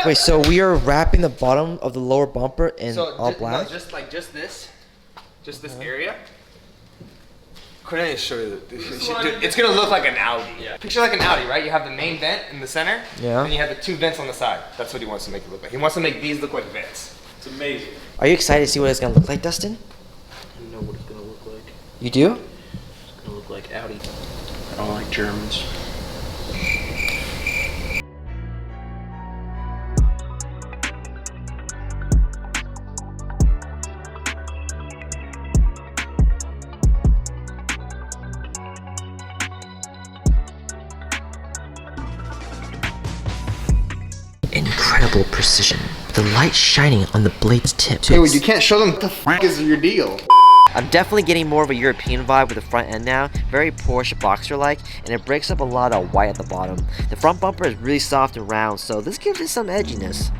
Wait, so we are wrapping the bottom of the lower bumper in all black? No, just this area. Couldn't show you. It's gonna look like an Audi. Yeah. Picture like an Audi, right? You have the main vent in the center, and you have the 2 vents on the side. That's what he wants to make it look like. He wants to make these look like vents. It's amazing. Are you excited to see what it's gonna look like, Dustin? I know what it's gonna look like. You do? It's gonna look like Audi. I don't like Germans. Incredible precision. The light shining on the blade's tip. Dude, you can't show them what the f is your deal. I'm definitely getting more of a European vibe with the front end now, very Porsche Boxer-like, and it breaks up a lot of white at the bottom. The front bumper is really soft and round, so this gives it some edginess.